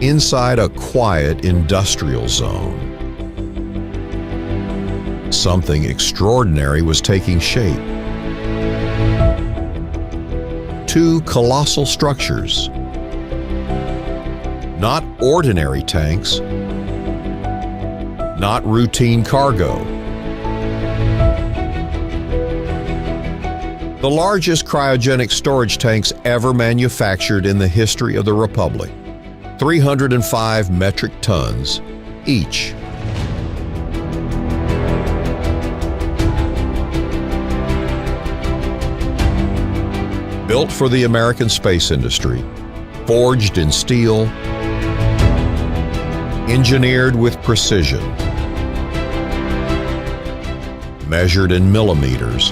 inside a quiet industrial zone. Something extraordinary was taking shape. Two colossal structures. Not ordinary tanks, not routine cargo. The largest cryogenic storage tanks ever manufactured in the history of the Republic. 305 metric tons each. Built for the American space industry, forged in steel, engineered with precision, measured in millimeters,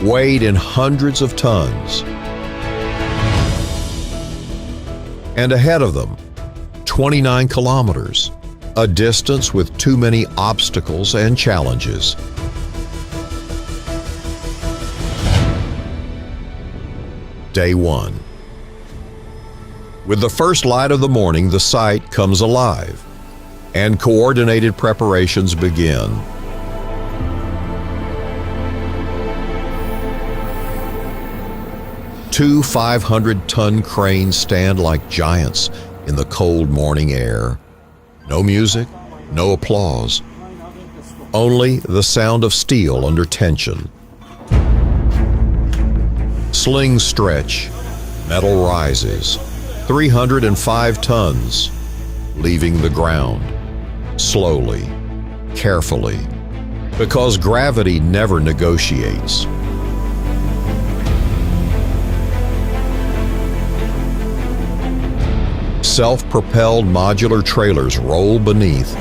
weighed in hundreds of tons. And ahead of them, 29 kilometers, a distance with too many obstacles and challenges. Day 1. With the first light of the morning, the site comes alive, and coordinated preparations begin. Two 500-ton cranes stand like giants in the cold morning air. No music, no applause, only the sound of steel under tension. Slings stretch, metal rises, 305 tons, leaving the ground, slowly, carefully, because gravity never negotiates. Self-propelled modular trailers roll beneath.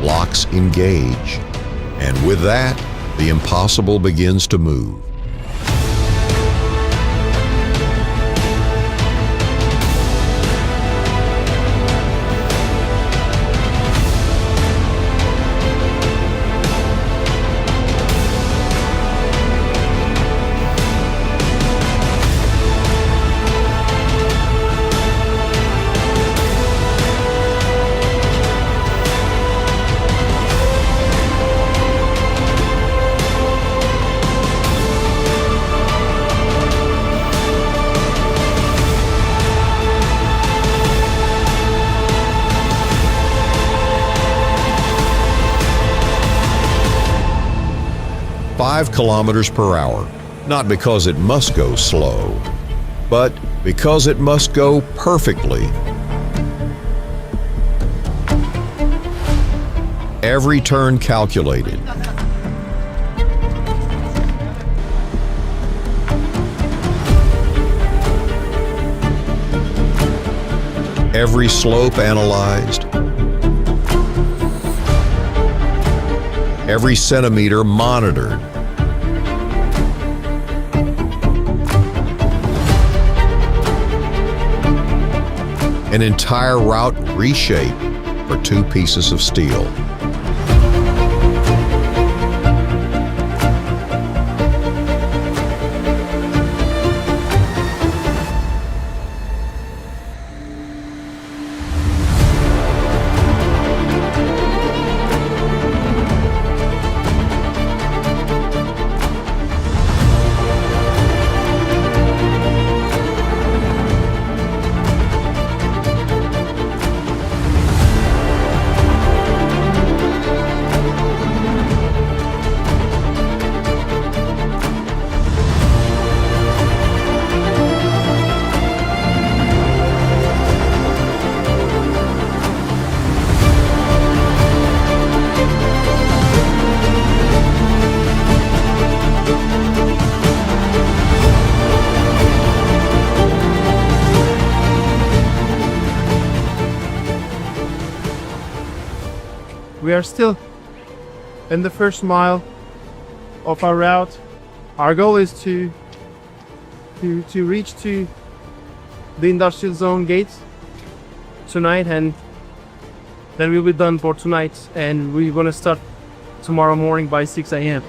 Locks engage, and with that, the impossible begins to move. Kilometers per hour, not because it must go slow, but because it must go perfectly. Every turn calculated. Every slope analyzed. Every centimeter monitored. An entire route reshaped for two pieces of steel. We are still in the first mile of our route. Our goal is to reach to the industrial zone gates tonight, and then we'll be done for tonight, and we're gonna start tomorrow morning by 6 a.m.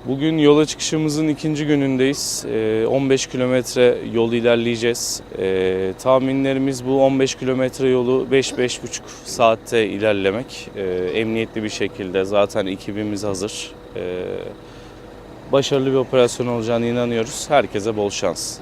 Bugün yola çıkışımızın ikinci günündeyiz. 15 kilometre yol ilerleyeceğiz. Tahminlerimiz bu 15 kilometre yolu 5-5,5 saatte ilerlemek. Emniyetli bir şekilde, zaten ekibimiz hazır. Başarılı bir operasyon olacağına inanıyoruz. Herkese bol şans.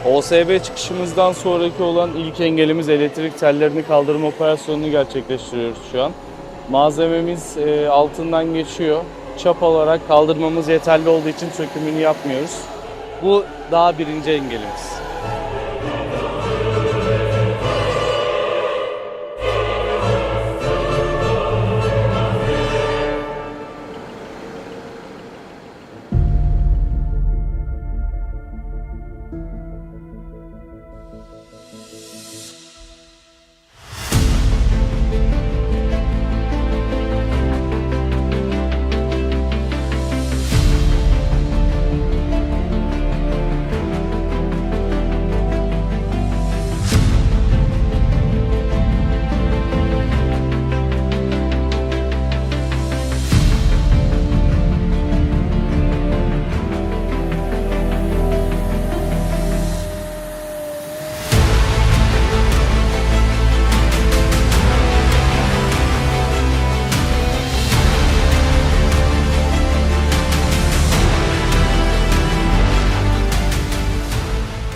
OSB çıkışımızdan sonraki olan ilk engelimiz elektrik tellerini kaldırma operasyonunu gerçekleştiriyoruz şu an. Malzememiz altından geçiyor. Çap olarak kaldırmamız yeterli olduğu için sökümünü yapmıyoruz. Bu daha birinci engelimiz.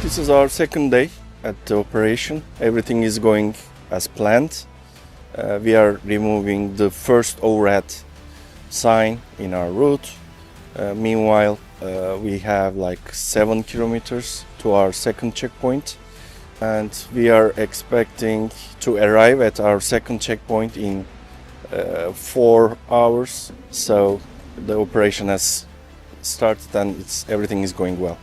This is our second day at the operation. Everything is going as planned. We are removing the first overhead sign in our route. Meanwhile, we have like 7 kilometers to our second checkpoint, and we are expecting to arrive at our second checkpoint in 4 hours. So the operation has started and everything is going well.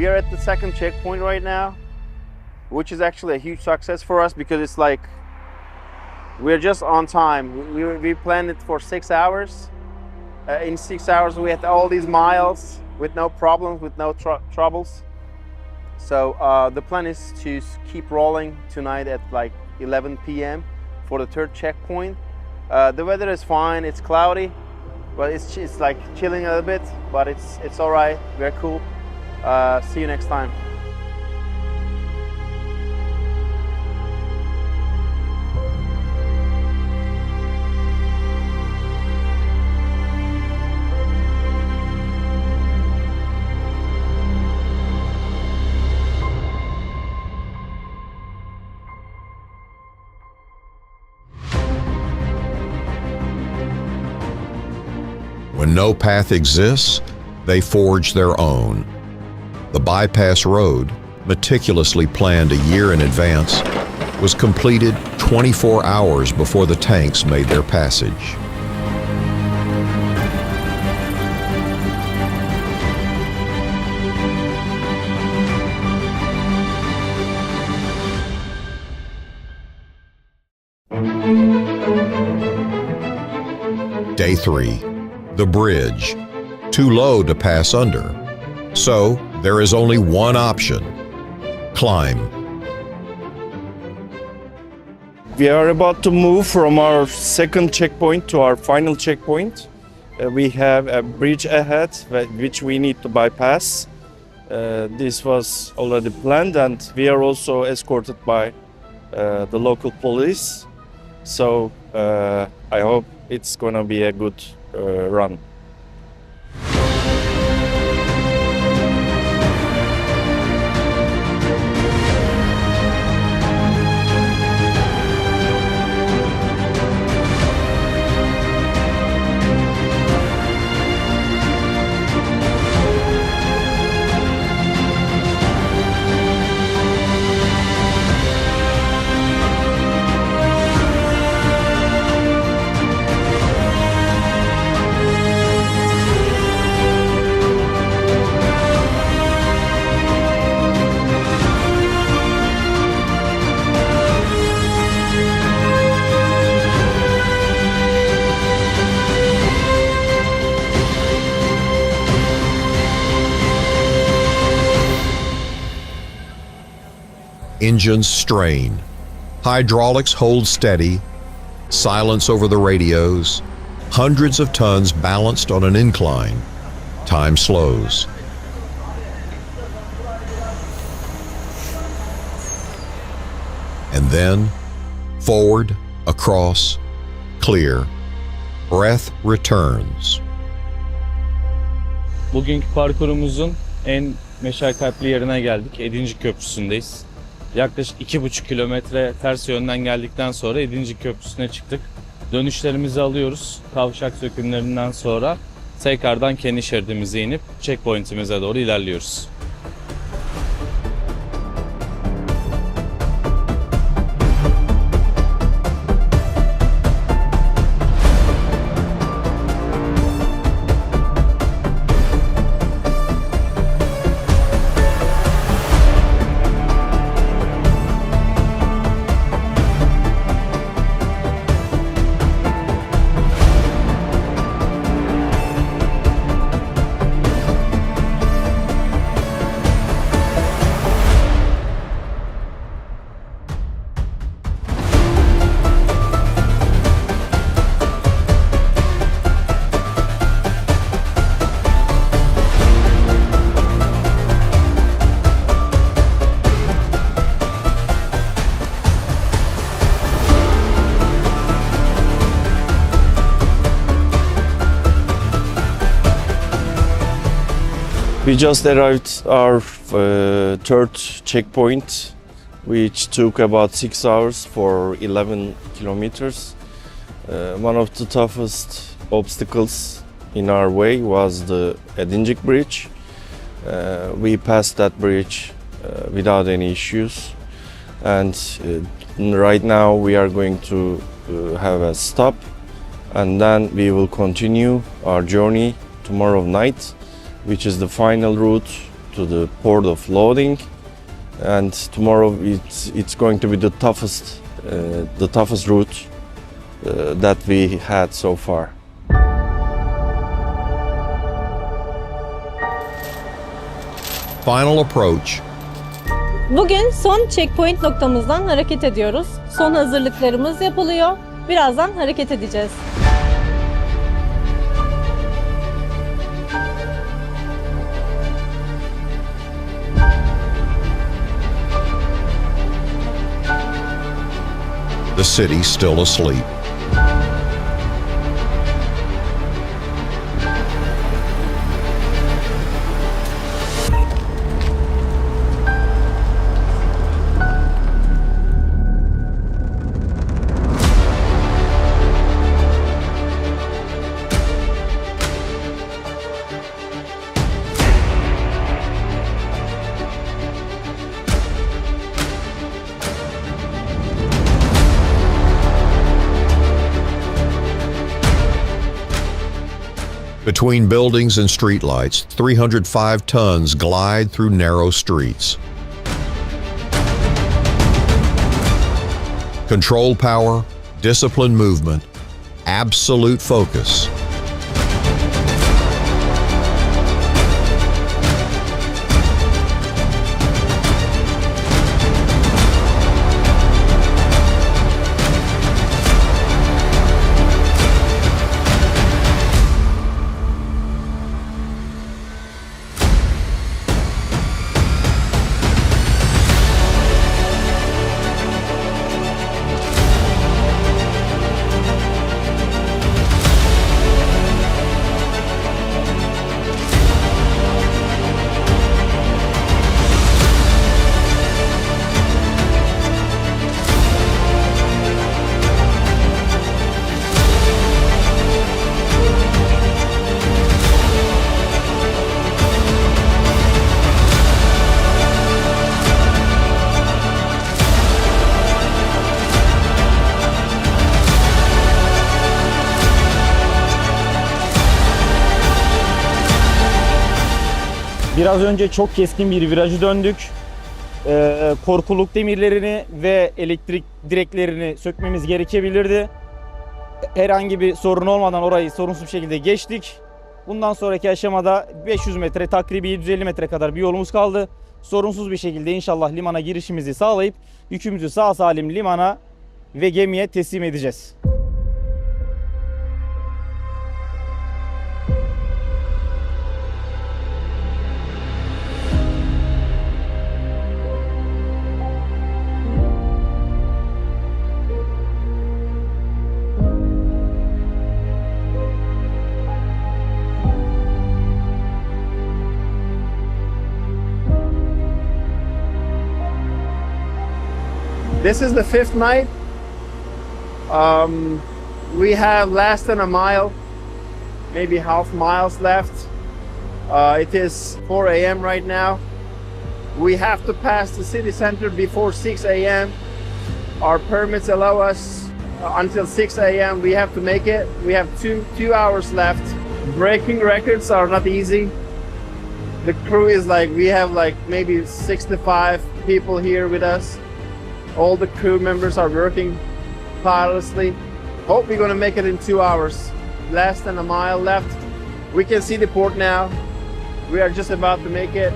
We are at the second checkpoint right now, which is actually a huge success for us because it's like we're just on time. We planned it for 6 hours. In 6 hours, we had all these miles with no problems, with no troubles. So the plan is to keep rolling tonight at like 11 p.m. for the third checkpoint. The weather is fine. It's cloudy, but it's like chilling a little bit. But it's all right. We're cool. See you next time. When no path exists, they forge their own. The bypass road, meticulously planned a year in advance, was completed 24 hours before the tanks made their passage. Day 3. The bridge. Too low to pass under. So, there is only one option. Climb. We are about to move from our second checkpoint to our final checkpoint. We have a bridge ahead which we need to bypass. This was already planned, and we are also escorted by the local police. So I hope it's gonna be a good run. Engines strain. Hydraulics hold steady. Silence over the radios. Hundreds of tons balanced on an incline. Time slows. And then, forward, across, clear. Breath returns. Bugünkü parkurumuzun en meşakkatli yerine geldik. Edincik Köprüsü'ndeyiz. Yaklaşık 2,5 kilometre ters yönden geldikten sonra Edincik Köprüsü'ne çıktık. Dönüşlerimizi alıyoruz. Kavşak sökümlerinden sonra tekrardan kendi şeridimize inip checkpoint'imize doğru ilerliyoruz. We just arrived our third checkpoint, which took about 6 hours for 11 kilometers. One of the toughest obstacles in our way was the Edincik Bridge. We passed that bridge without any issues, and right now we are going to have a stop, and then we will continue our journey tomorrow night, which is the final route to the port of loading, and tomorrow it's going to be the toughest route that we had so far. Final approach. Bugün son checkpoint noktamızdan hareket ediyoruz. Son hazırlıklarımız yapılıyor. Birazdan hareket edeceğiz. The city's still asleep. Between buildings and streetlights, 305 tons glide through narrow streets. Control power, disciplined movement, absolute focus. Biraz önce çok keskin bir virajı döndük. Korkuluk demirlerini ve elektrik direklerini sökmemiz gerekebilirdi. Herhangi bir sorun olmadan orayı sorunsuz bir şekilde geçtik. Bundan sonraki aşamada 500 metre, takribi 750 metre kadar bir yolumuz kaldı. Sorunsuz bir şekilde inşallah limana girişimizi sağlayıp yükümüzü sağ salim limana ve gemiye teslim edeceğiz. This is the fifth night. We have less than a mile, maybe half miles left. It is 4 a.m. right now. We have to pass the city center before 6 a.m. Our permits allow us until 6 a.m. We have to make it. We have two hours left. Breaking records are not easy. The crew is we have maybe 65 people here with us. All the crew members are working tirelessly. Hope we're gonna make it in 2 hours. Less than a mile left. We can see the port now. We are just about to make it.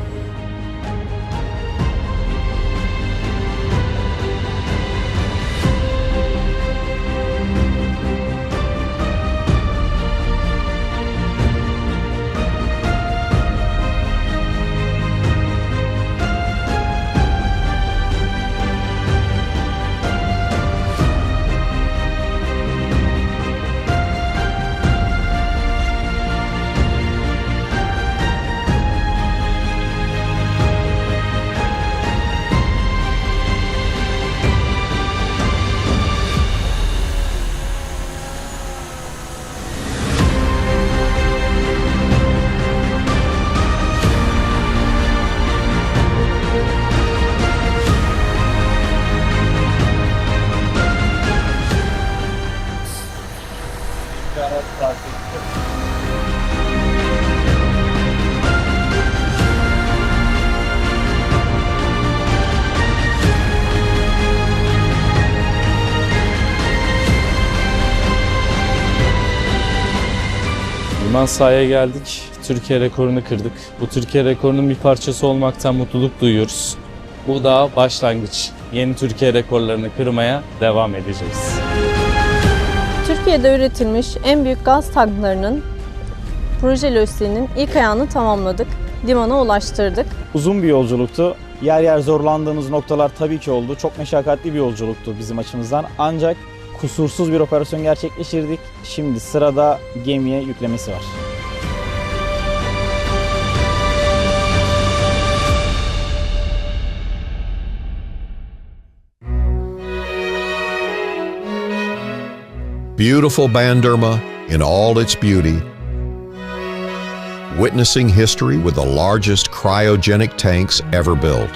Liman sahaya geldik. Türkiye rekorunu kırdık. Bu Türkiye rekorunun bir parçası olmaktan mutluluk duyuyoruz. Bu da başlangıç. Yeni Türkiye rekorlarını kırmaya devam edeceğiz. Türkiye'de üretilmiş en büyük gaz tanklarının proje lojistiğinin ilk ayağını tamamladık. Limana ulaştırdık. Uzun bir yolculuktu. Yer yer zorlandığımız noktalar tabii ki oldu. Çok meşakkatli bir yolculuktu bizim açımızdan. Ancak kusursuz bir operasyon gerçekleştirdik. Şimdi sırada gemiye yüklemesi var. Beautiful Banderma in all its beauty, witnessing history with the largest cryogenic tanks ever built.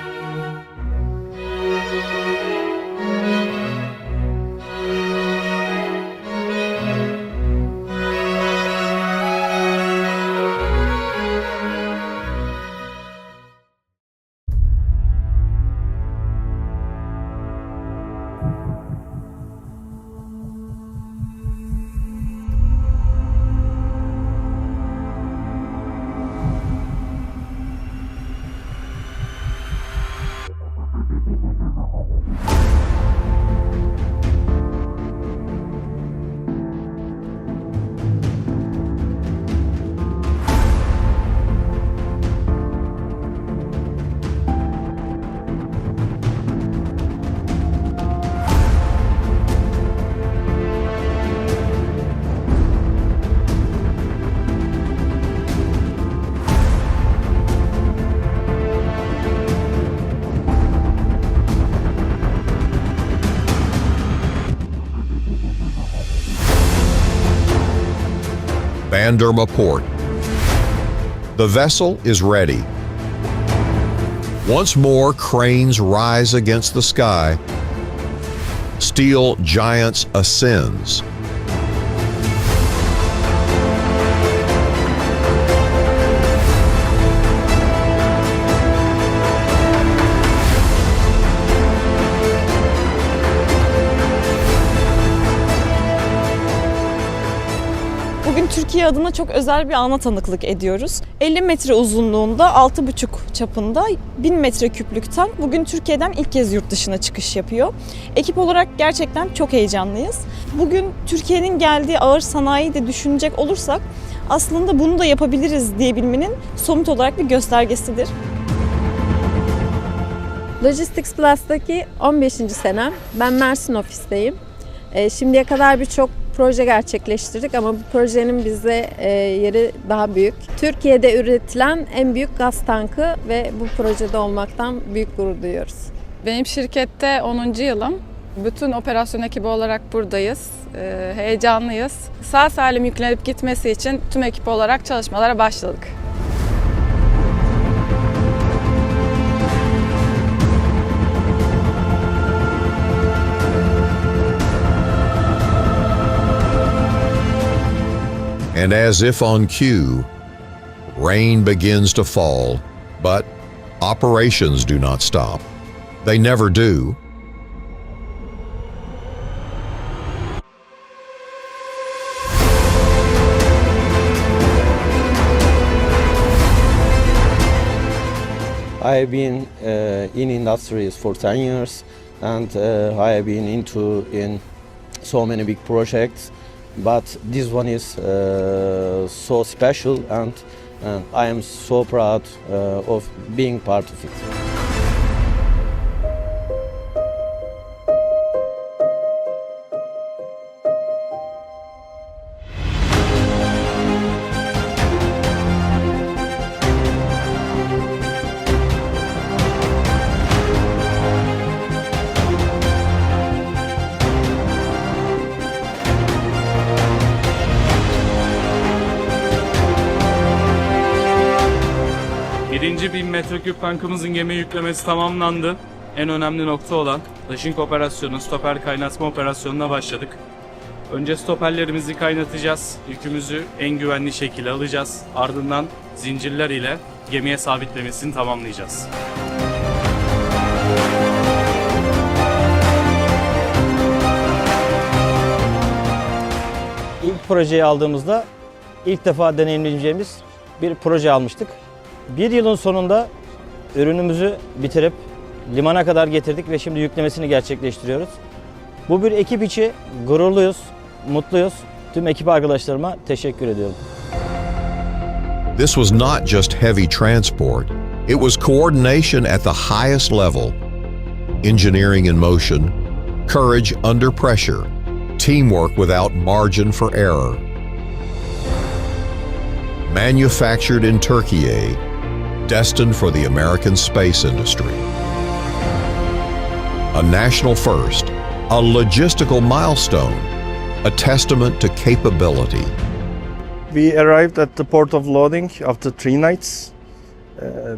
Banderma Port. The vessel is ready. Once more, cranes rise against the sky. Steel Giants ascends. Bugün Türkiye adına çok özel bir ana tanıklık ediyoruz. 50 metre uzunluğunda, 6,5 çapında 1000 metreküplük tank bugün Türkiye'den ilk kez yurt dışına çıkış yapıyor. Ekip olarak gerçekten çok heyecanlıyız. Bugün Türkiye'nin geldiği ağır sanayiyi de düşünecek olursak aslında bunu da yapabiliriz diyebilmenin somut olarak bir göstergesidir. Logistics Plus'taki 15. senem. Ben Mersin ofisteyim. Şimdiye kadar birçok proje gerçekleştirdik ama bu projenin bize yeri daha büyük. Türkiye'de üretilen en büyük gaz tankı ve bu projede olmaktan büyük gurur duyuyoruz. Benim şirkette 10. yılım. Bütün operasyon ekibi olarak buradayız. Heyecanlıyız. Sağ salim yüklenip gitmesi için tüm ekip olarak çalışmalara başladık. And as if on cue, rain begins to fall, but operations do not stop. They never do. I have been in industries for 10 years, and I have been in so many big projects. But this one is so special, and I am so proud of being part of it. Birinci 1000 metreküp tankımızın gemiye yüklemesi tamamlandı. En önemli nokta olan dashing operasyonu, stoper kaynatma operasyonuna başladık. Önce stoperlerimizi kaynatacağız. Yükümüzü en güvenli şekilde alacağız. Ardından zincirler ile gemiye sabitlemesini tamamlayacağız. İlk projeyi aldığımızda ilk defa deneyimleyeceğimiz bir proje almıştık. Bir yılın sonunda ürünümüzü bitirip limana kadar getirdik ve şimdi yüklemesini gerçekleştiriyoruz. Bu bir ekip içi gururluyuz, mutluyuz. Tüm ekip arkadaşlarıma teşekkür ediyorum. This was not just heavy transport, it was coordination at the highest level. Engineering in motion, courage under pressure, teamwork without margin for error. Manufactured in Turkey, destined for the American space industry. A national first, a logistical milestone, a testament to capability. We arrived at the port of loading after 3 nights,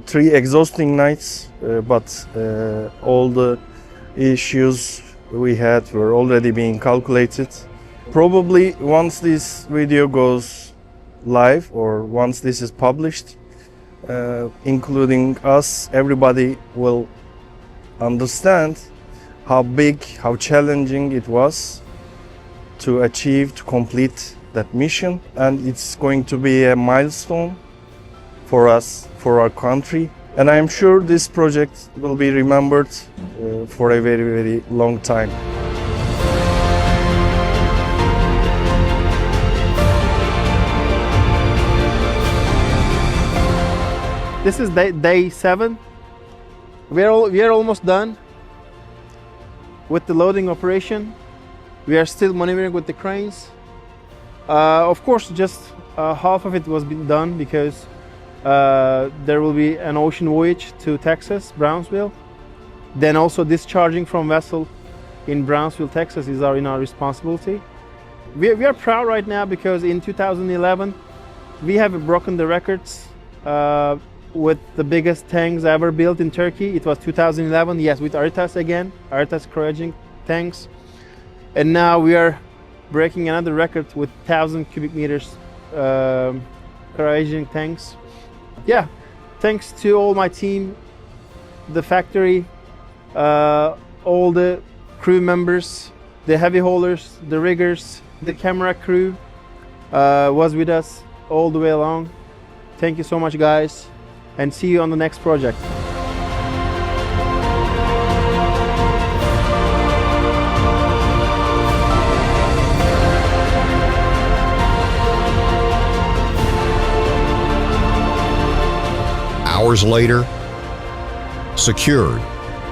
3 exhausting nights, but all the issues we had were already being calculated. Probably once this video goes live or once this is published, including us, everybody will understand how big, how challenging it was to achieve, to complete that mission, and it's going to be a milestone for us, for our country, and I am sure this project will be remembered for a very, very long time. This is day 7. We are almost done with the loading operation. We are still maneuvering with the cranes. Of course, just half of it was done because there will be an ocean voyage to Texas, Brownsville. Then also discharging from vessel in Brownsville, Texas is in our responsibility. We are proud right now because in 2011 we have broken the records with the biggest tanks ever built in Turkey. It was 2011, yes, with Aritas again, Aritas cryogenic tanks. And now we are breaking another record with 1,000 cubic meters cryogenic tanks. Yeah, thanks to all my team, the factory, all the crew members, the heavy haulers, the riggers, the camera crew was with us all the way along. Thank you so much, guys, and see you on the next project. Hours later, secured,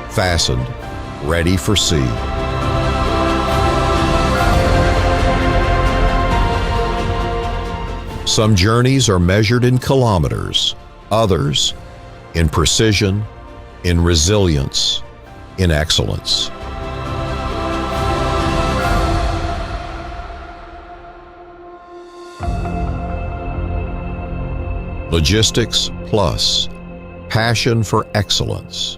fastened, ready for sea. Some journeys are measured in kilometers, others in precision, in resilience, in excellence. Logistics Plus, passion for excellence.